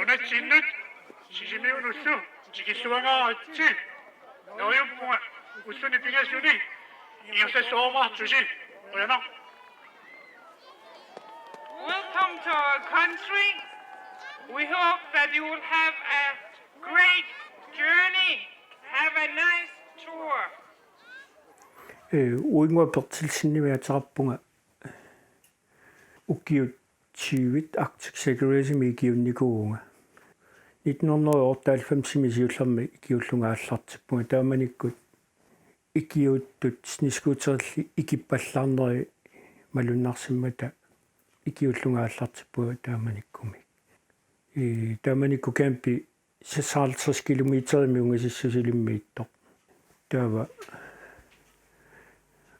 nunat sinnut sisimiunussu tikissuangaarati noriumpunga ussuni pingasuni iursasoomartusi ulana. Welcome to our country. We hope that you will have a great journey. Have a nice tour. Uingua pertilsinniviatarappunga ukkiut chiwit Arctic Security mikiunnikuunga 1998 siullermi ikiullungaallartippunga taamanikkut ikiuttut sniskuuterli ikippallarneri malunnarsimmata ikiullungaallartippunga taamanikkumi taamanikku campi 56 kilometerimi ungasissusilimmiittoq taava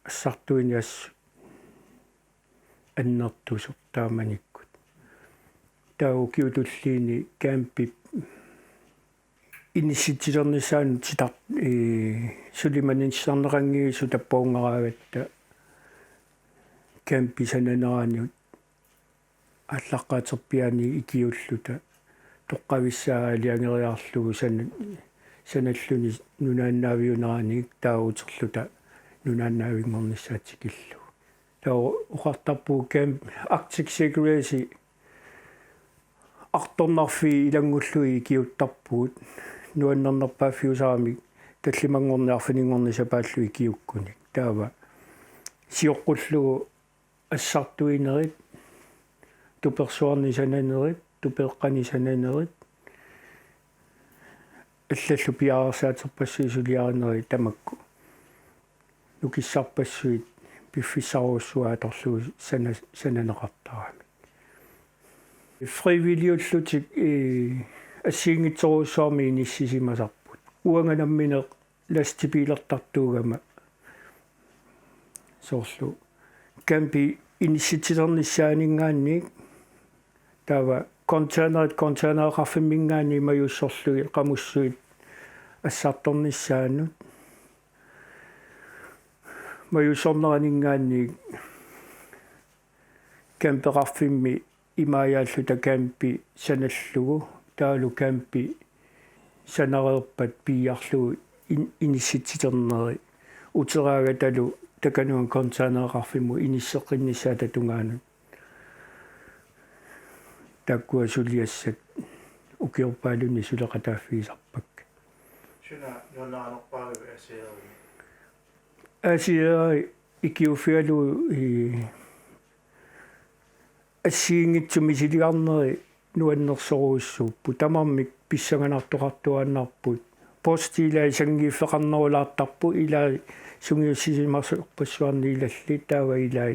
assartuinias annertusuq taamanikkut tau kiutulliini campi inissitilernissaanu titaq sulimaninssarnerangiisu tappaungaragatta campi sananeraaniut аллаққаатерпиани икиуллута тоққависсаа алиангериарлугу саналлуни нунааннаавиунераник таауутерлута нунааннаавингорнissaатикиллу таа уқартарпуу кэмп Arctic Security арторнарфи илангуллуи икиуттарпуут нуаннернерпааффиусаами таллимангорниарфинингорнисапааллу икиуккуник таава сиоққуллугу ассартуинерит туперсуарнисананерит туперқанисананерит аллаллу пиаарсаатерпассуисулиаринери тамакку нукиссарпассуит пиффисаруссуааторлугу сананеқартарами фривилиуллутик ассиингитсоруссуарми иниссисимасарпут уанганамминеқ ластипилертартуугама соорлу кампи инисситилерниссаанингааник тава контейнераффиммингаани маюссорлуги қамуссуит ассарторнissaanут маюссорнеранингаанник камперарфимми имаяаллута кампи саналлугу таалу кампи санареерпат пиарлугу инисситилернери утераага талу такануан контейнераффимму иниссеққиннissaа татунгаанут таккуа сулиассат укиорпаалуни сулеқатааффигисарпак шуна нунаанерпаагаве асиа икиуфиалу ассиингитсуми силиарнери нуаннерсоруussууппу тамармик писсаганартоқартуааннарпут постилаа сангииффеқарнерулаартарпу илаа сунгиуссисимарсуорпассуарни илалли таава илаа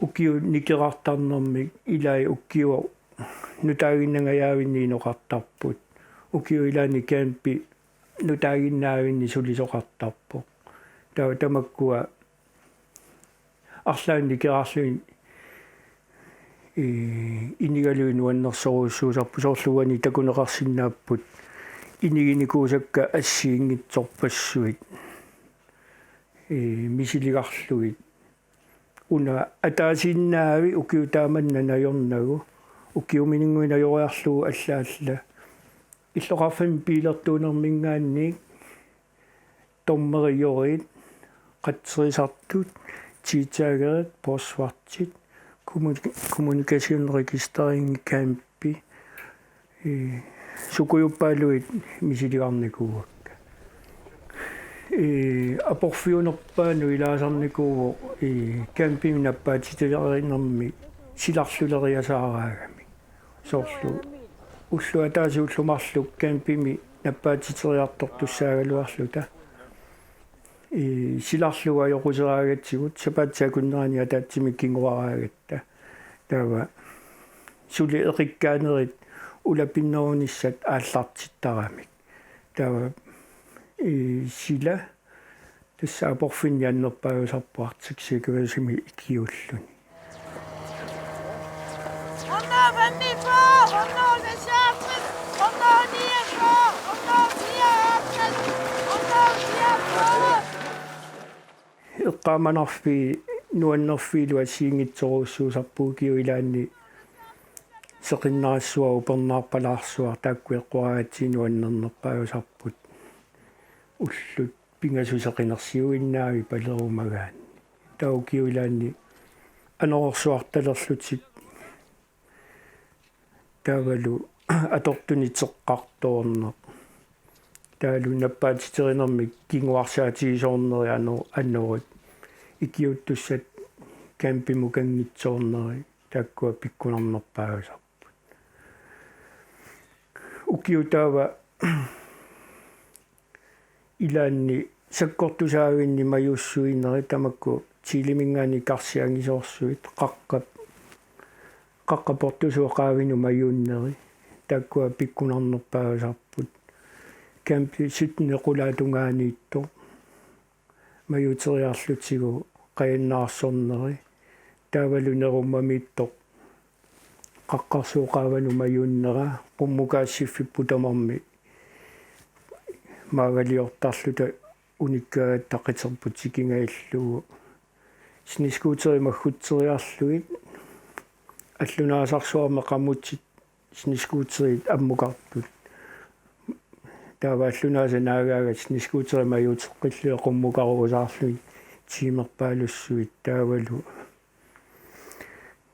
укиу никерартарнэрмик илаа уккиу нутаагиннагаяавинни ноқартарпут укиу илаани кампи нутаагиннаавинни сулисоқартарпо таава тамаккуа арлаан никерарлуин инигалуин нуаннерсоруuссуусарпу соорлуани такунеқарсиннааппут инигиникуусакка ассиингитсорпассуит мисилигарлугит уна атаасиннаави укиутааманна наёрнагу укиуминингуинайориарлугу аллаалла иллоқарфим пилертуунермингаанник томмериорит қатсерисартут титаагерит посвартит kommunikationsregistrering кампи сукуйуппаалуит мисилигарникуугакка апорфиунерпаану илаасарникууво кампиминаппаатитилеринерми силарлулериасаараагами соорлу уллуатааси уллумарлук кампими наппаатитериартортуссаагалуарлута силарлуга йокусераагатсигут сапаатсаакуннерани атаатсимик кингуараагатта таава сули эриккаанерит улапиннерунissat ааллартиттарамик таава сила тасса апорфиннианнерпаагусарпу Arctic Security икиуллуни эққааманарфи нуаннерфиилу ассиингитсоруuссуусарпуу киу илаанни seqinnarissuа upernaarpalaarsuar taakkueqquraatiinu annernerpaajusarput ullut pingasuseqinersiuinnaami palerumagaan taukiulaanni anororsuartalerlutik taavalu atortuni teqqartoorneq taalu nappaatiterinnermik kinguarsaatigisoorneri annerut ikiuttussat campimukangitsoorneri taakkua pikkunarnerpaajusarput ukiutaava ilaanni sakkortusaavinni majussuineri tamakku tiilimingaani karsiangisoorsuit qaqqaportusuoqaavinu majunneri taakkua pikkunarnerpaajusarput campi sitnequlaatungaaniitto majuteriarlutigu qayannaarsorneri taavalu nerummamiittoq qaqqarsuoqaavanu majunnera qummukaassiffipputamormi maagaliortarluta unikkaat taqiterput sikingaillugu sniskuuteri maggutteriarluit аллунаасарсуарме qamutsit sniskuuterit аммукартут таава аллунааса наагаагат sniskuuteri majutеққиллуи qummukaruusaarlui tiimerpaalussuit таавалу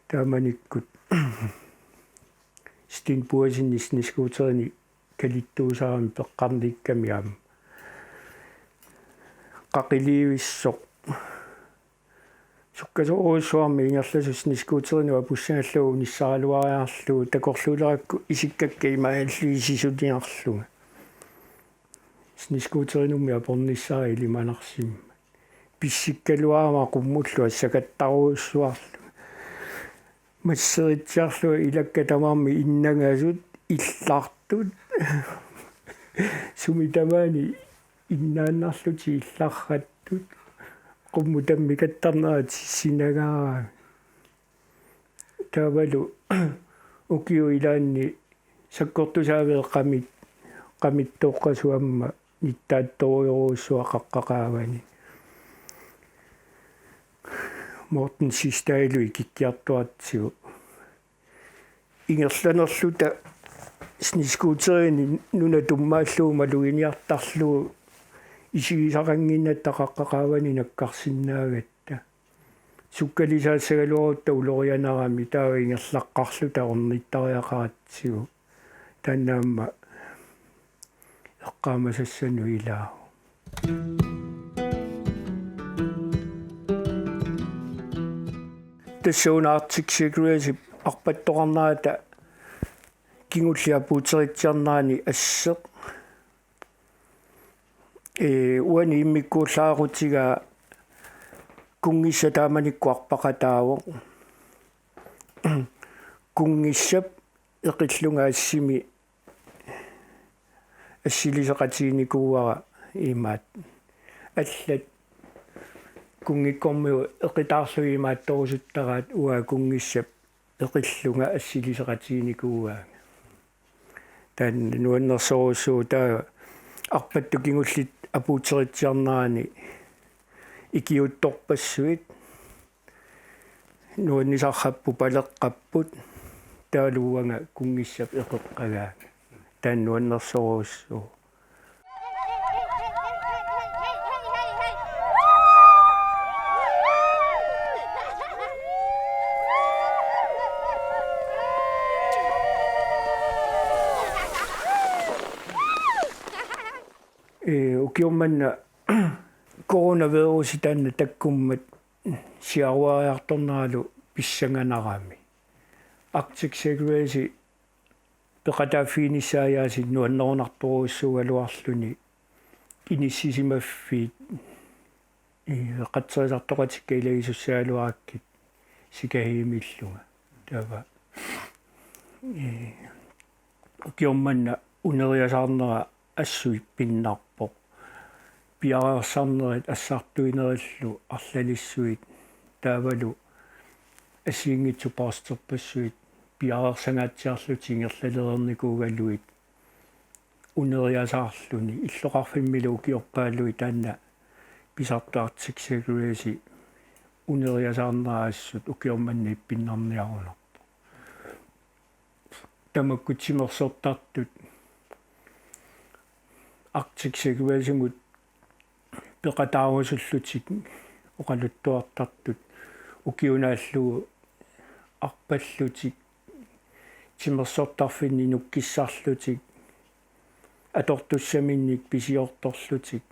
тааманиккут стин пуасинни sniskuuterини калиттуусаарами пеққарниккамиам qaqiliivissоq суккасоруссуарми ингерласу sniskuuterinu апуссаналлугу ниссаралуариарлугу такорлуулеракку исиккакка имааллуи сисутиарлуга sniskuuterinummi апорниссари илиманарсимма писсиккалуарама qumмуллу ассакаттаруuссуарлу массеритсиарлуга илакка тамарми иннагасут иллартут сумитамаани иннааннарлути илларраттут qummu tammikattarnerat sinagaa taavalu ukiu ilaanni sakkortusaavel qamittoqqasuamma nittaattoruyoruussua qaqqaqaavani Morten Sistailu ikikkiartuatsigu ingerlanerluta sniskuuterini nuna tummaallugu maluiniartarlugu исигисақангиннатта қаққақаавани наккарсиннаагатта суккалисаассагалуарутта улорианарами таава ингерлаққарлута орниттариақаратсигу таннаамма эққаамасассану илаа тассуунаартиксикруяси арпаттоқарнаата кингуллиапуутеритсиарнаани ассеқ уани иммиккууллаарутига кунгисса тааманиккуарпақатаавоқ кунгиссап эқиллунга ассими ассилисеқатигиникууара имаат аллат кунгиккормиу эқитаарлуи имаатторусуттараат уа кунгиссап эқиллунга ассилисеқатигиникууаа тан нуаннерсоруссуу таа арпатту кингуллит апуутеритсиарнаани икиутторпассуит нуаннисарраппу палеққаппут таалууанга кунгиссап эқеққагаа таан нуаннерсоруссуу укиумманна коронавируси таанна таккуммат сиаруариарторнералу писсанганарами Arctic Security пеқатааффиниссааяасит нуаннерунарторуссуугалуарлуни иниссисимаффиит эқатсерисартоқатикка илагисуссаалуараккит сикахиимиллунга таава укиумманна унериасаарнера ассуит пиннарпоқ пиарерсарнерит ассартуинериллу арлалиссуит таавалу ассиингитсупаастерпассуит пиарерсангаатсиарлут ингерлалерникуугаллуит унериасаарлуни иллоқарфиммилу киорпааллуи таанна писартуартик секуриси унериасаарнераассут укиорманни пиннарниарунарпо тамаккутсимерсортартут Arctic Circulation пеқатаарусуллутик оқалуттуартартут укиунааллугу арпаллутик тимерсортарфинни нуккиссарлутик атортуссаминник писиорторлутик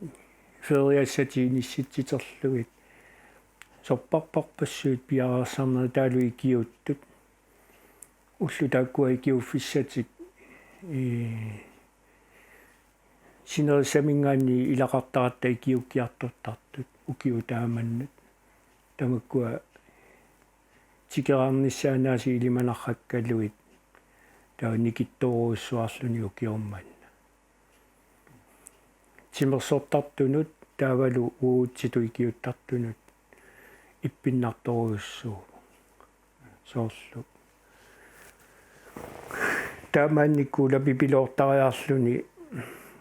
фериассатиинисситситерлугит сорпарпарпассуут пиараарсарнери таалу икиуттут уллу тааккуа икиуффиссатик синерисамингаанни илақартаратта икиуккиартуттартут укиу тааманнут тамаккуа тикераарниссаанаси илиманарраккалуит таа никитторуссуарлуни укиорманна тимерсортартунут таавалу уутситу икиуттартунут иппиннарторуссуу соорлу таамаанниккула пипилоортариарлуни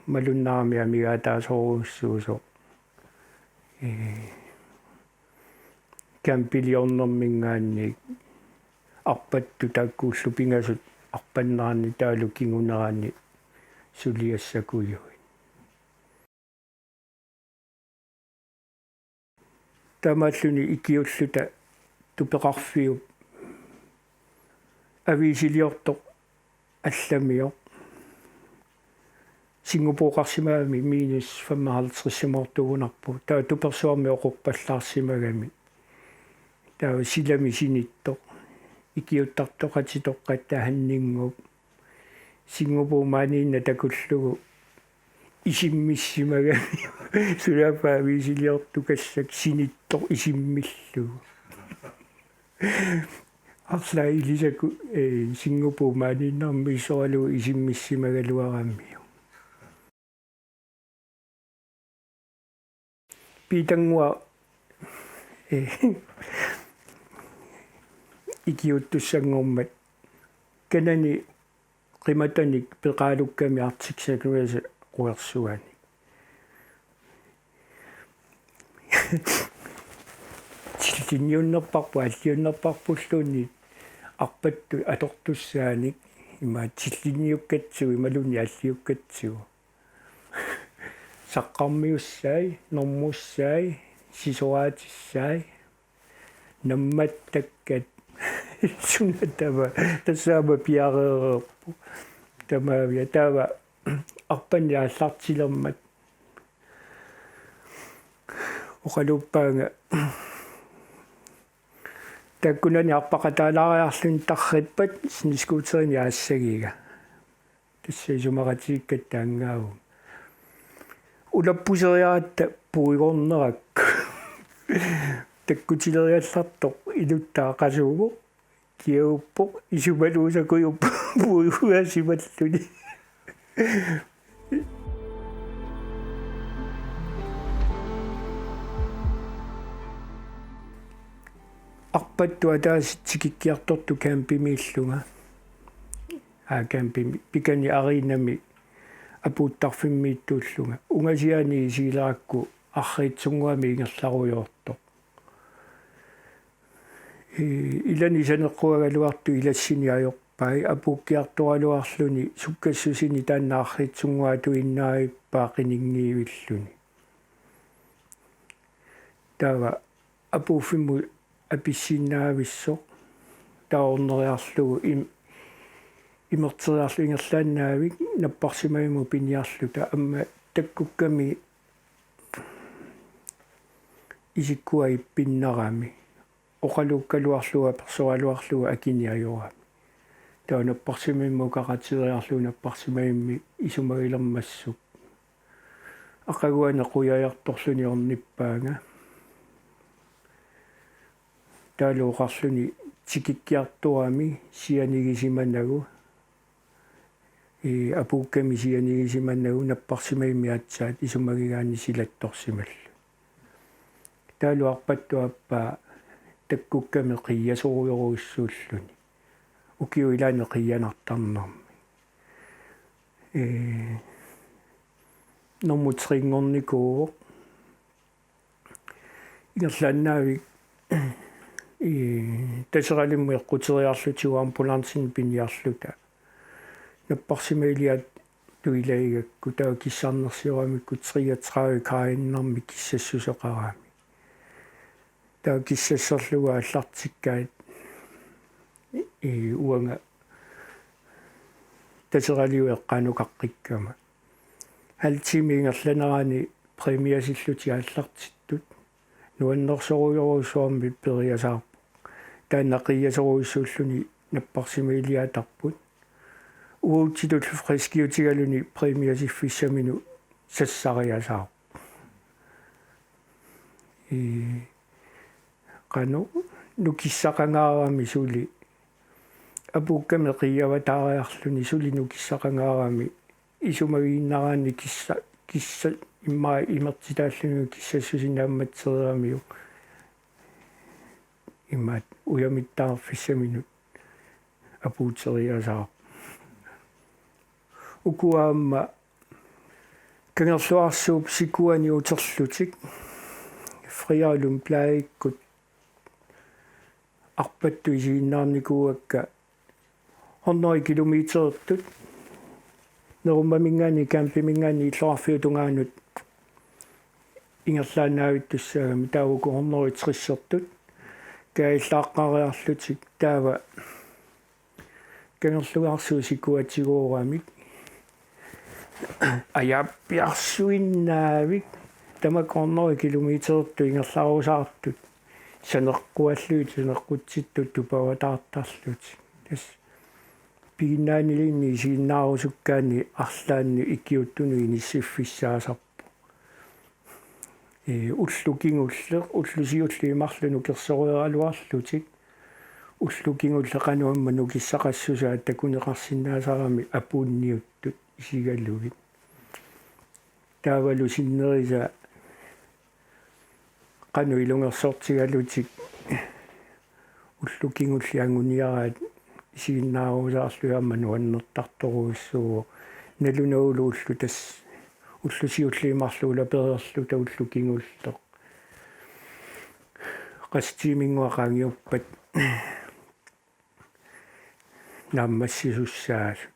малуннаарми амигаатаасоруссуусо кампилиорнэрмингаанни арпатту тааккууллу пингасут арпаннаарни таалу кингунераани сулиассакуйуи тамааллуни икиуллута тупеқарфиу ависилиортоқ алламиоқ сингапуоқарсимаами минус 55-симортуунарпу таа туперсуарми оқорпаллаарсимагами таа силами синиттоқ икиуттартоқатитоққаттааханнингуп сингапуумааниинна такуллугу исиммиссимагами сулаапаа висилиорту кассак синиттоқ исиммиллугу арслаа илисаку сингапуумаанииннарми исоалу исиммиссимагалуараммиу питангуа икиуттуссангормат канани qimatanik peqaalukkami Arctic Circulation quersuani tillinniunnerparpu alliunnerparpulluuni arpattu atortussaanik ima tillinniukkatsugi maluni alliukkatsugu saqqarmiussaai normussaai sisoaatissai nammattakkat sunatava tassama piareerpu tamavia tava arpanniaallartilermat oqaluppaanga takkunani arpaqataalaariarlun tarrippat siniskuuterini aassagiga tassisumaratiikkat taangaavu ulappuseriaatta puigornerakku takkutileriyallartoq iluttaa qasuugu kiauppoq isumaluusakuyuppu puiguasimalluni arpattu ataasitsikikkiartortu kampimiillunga kampimi pikani ariinami apuuttarfimmiittuullunga ungasiani isiilarakku арриитсунгуами ингерларуйоорто илани санеққуагалуарту илассиниаёрпай апуккиарторалуарлуни суккассусини таанна арриитсунгуату иннаавиппаа қинингиивиллуни тава апуффимму аписсиннаависсоқ таорнериарлугу имертериарлу ингерлааннаавик наппарсимаиму пиниарлута амма таккукками исиккуа иппиннарами оқалуккалуарлуга персуалуарлуга акиниажорами таанаппарсимимму какатириарлуга наппарсимаимми исумагилермассук ақагуана қуяярторлуни орниппаага таалуоқарлуни тикиккиартуами сианигисиманагу апукками сианигисиманагу наппарсимаимми атсаат исумагигаани силатторсималлу таалуарпаттуаппаа таккукками қиясоруйоруиссууллуни укиуилаани қиянартарнарми нормутрингорникуу ингерлааннаавик тасералимму эққутериарлутигу амбулансин пиниарлута наппарсимаилиат туилаигакку таа киссаарнерсиорамикку 33 градиннарми киссассусеқарами таа киссассерлуга аллартиккаат уанга тасералиуэққанукаққиккама халтимиингерланерани премиасиллути аллартиттут нуаннерсоруйоруссуарми периасаарпу тааннақиасоруйссууллуни наппарсимаилиатарпут уутитул фрескиутигалуни премиасиффиссамину сассариасаар qanu nukissaqangаарami suli апукками қияватаариарлуни сули нукиссақангаарами исумагииннараани кисса имма имертитааллуни киссассусинаамматсериамиу иммат уямиттаарфиссаминут апуутериасаа укуаамма кангерлуарсууп сикуани утерлутик фриаалум плаиккут арпатту исииннаарникууакка 100 километртут неруммамингани кампимингани иллоарфиутунгаанут ингерлаанаавиттуссаагами таавуку 130 каиллааққариарлутик таава кангерлуарсуу сикуатсигуурамик аяппиарсуиннаавик тамак 100 километрту ингерлаарусаартут санеққуаллуут санеққутситтут тупаватаартарлут тас пигиннаанилинни сииннаарусуккаани арлаанни иккиуттуну иниссиффиссаасарпу уллукингуллеқ уллусиулли имарлуну керсориалуарлутик уллукингуллекануамма нукиссақассусаа такунеқарсинаасарами апуунниуттут исигаллугит таавалу синнериса qanu ilungersortigallutik уллукингуллиангуниараат исигиннаарусаарлуамма нуаннертарторуиссуу налунаулууллу тас уллусиуллиимарлуула перерлу тауллукингуллеқ qastimiinguaqaangiuppat наммассисуссаалу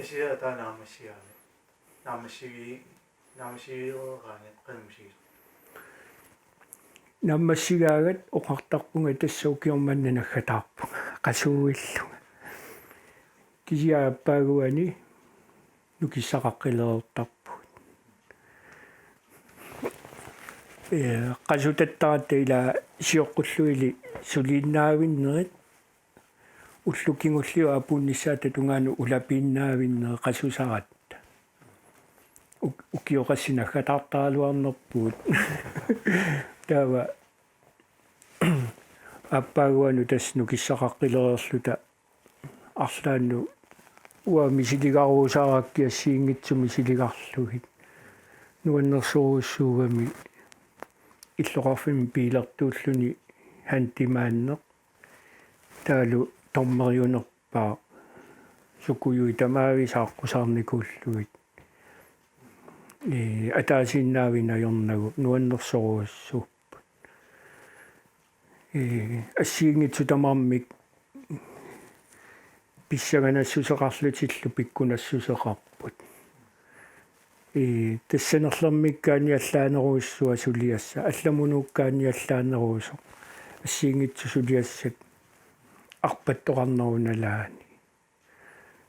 эсиа танаамассиаами наамассигиораани qanumsigit наммассигаагат оқартарпунга тассаукиорманна наггатаарпу qasuuиллунга кисиааппаагуани нукиссақаққилеэртарпут qasutattarat ила сиоққуллуили сулииннаавиннерит уллукингуллиу апуунниссаата тунгану улапииннаавиннер qasусарат укиоқассинаггатаартаалуарнерпуут таава аппаагуану тассну киссақаққилеерлута арлаанну уа мисилигаруусааракки ассиингитсуми силигарлугит нуаннерсоруссуугами иллоқарфими пилертууллуни хантимааннеқ таалу тормериунерпаа сукуюи тамаависааққусаарникууллугит атаасиннаавинайорнагу нуаннерсоруассуу ассиингитсу тамааммик писсаганассусеқарлутиллу пиккунассусеқарпут тассанерлэрмиккаани аллаанеруиссуа сулиасса алламунууккаани аллаанеруусо ассиингитсу сулиассат арпаттоқарнеруналаани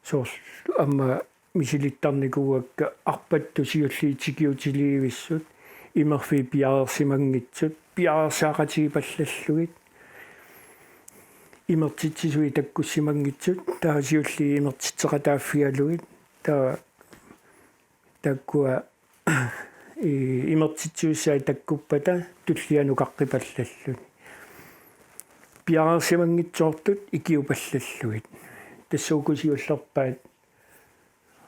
соор амма мисилиттарникууакка арпатту сиуллиитикиутилиивиссут имерфи пиаарсимангитсут пиаарсаақатигипаллаллугит имертитсисуи таккуссимангитсут таасиулли имертитсеқатааффиалугит таа таккуа имертитсуссаа таккуппата туллианукаққипаллаллуни пиаарсимангитсоортут икиупаллаллугит тассуукусиуллерпаат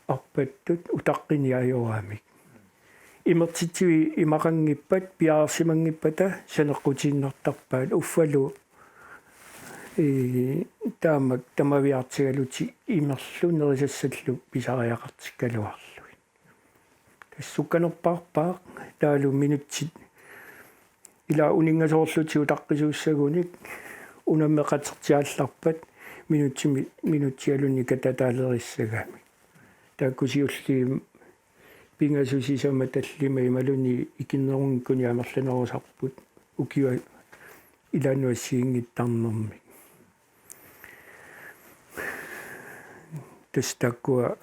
арпаттут утаққиниаёрамик имертитсуи имақангиппат пиаарсимангиппата санеққутииннартарпаат уффалу таамак тамавиартигалути имерлу нерисассаллу писариақартиккалуарлуги тассукканерпаарпаа таалу минутсит ила унингасоорлути утаққисууссагуник унаммеқатертиалларпат минутсиалунни кататаалерissagami тааккусиулли пингасусисама таллима ималуни икиннерунгкуни амерланерусарпут укиуа илануассиингиттарнэрми тастаккуа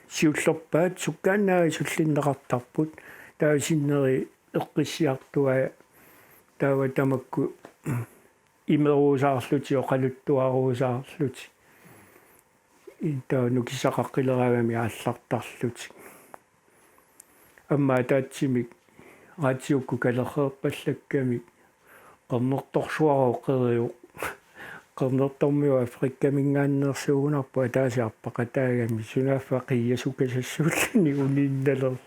сиуллерпаат суккааннаа суллиннеқартарпут таасиннери эққиссиартуа таава тамакку имеруусаарлути оқалуттуаруусаарлути интаа нукисақаққилераавами ааллартарлути амма таатсимик ратиукку калерреэппаллакками қернерторсуароққериу қернертормиу африккамингааннерсуугунарпа таасиарпақатаагами сунаффақия сукасассууллани унинналер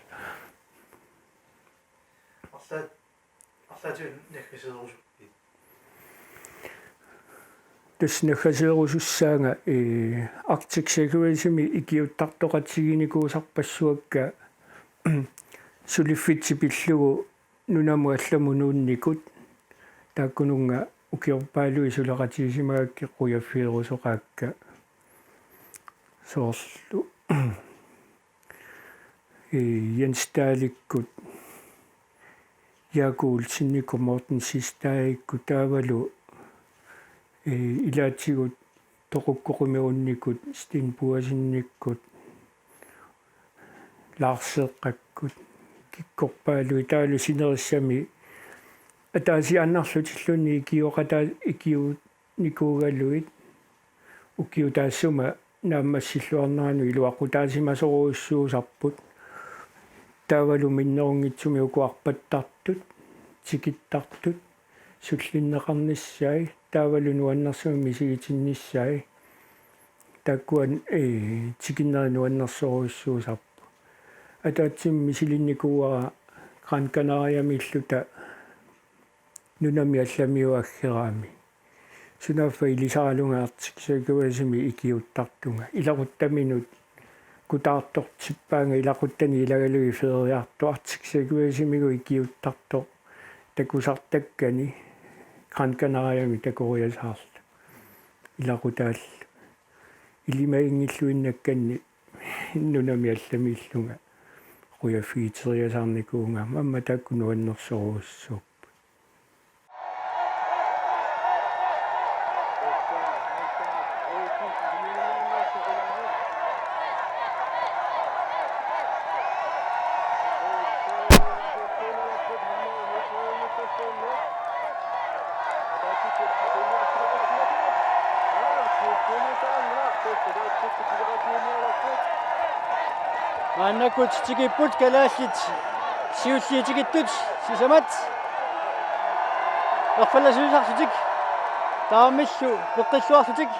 арлаатун нахкасерусуппи таснахасеерусуссаанга Arctic Security-ми икиуттартоқатсигиникуусарпассуакка сулиффитсипиллугу нунаму алламунуунникут тааккунунга укиорпаалуи сулеқатигисимагакки қуяффиерусоқаакка соорлу Jens Dahlikut Jakul Sinniku Morten Sistaikku taavalu ilaatigut toqukkoqumiunnikut Stin Puasinnikkut Larseqqakkut kikkorpaalui taalu sinerissami ataasi annarlutillunni ikiu nikuugalluit ukiu taassuma naammassilluarnaanu iluaqutaasimasoruussuusarput taavalu minnerungitsumi ukuarpattartut tikittartut sullinneqarnissaai taavalu nuannersumi misigitinnissaai takkuan tikinneri nuannersoruussuusarpu ataatsim misilinnikuuara Gran Canaria-milluta nunami allamiuaggeraami sunaffa ilisaralunga Arctic Security-mi ikiuttartunga ilaruttaminut kutaartortippaanga ilaquttani ilagalui feriartu Arctic Security-migu ikiuttartor takusartakkani Gran Canaria-mi takoriasaarlu ilaqutaall ilimaingilluinnakkanni nunami allamiillunga quyafiiteriasaarnikuunga mamma takkunuannersoruussuup Annakut tikiput kalaallit siulliitigittut sisamat erfalasuusarlutik taamillu peqqilluarlutik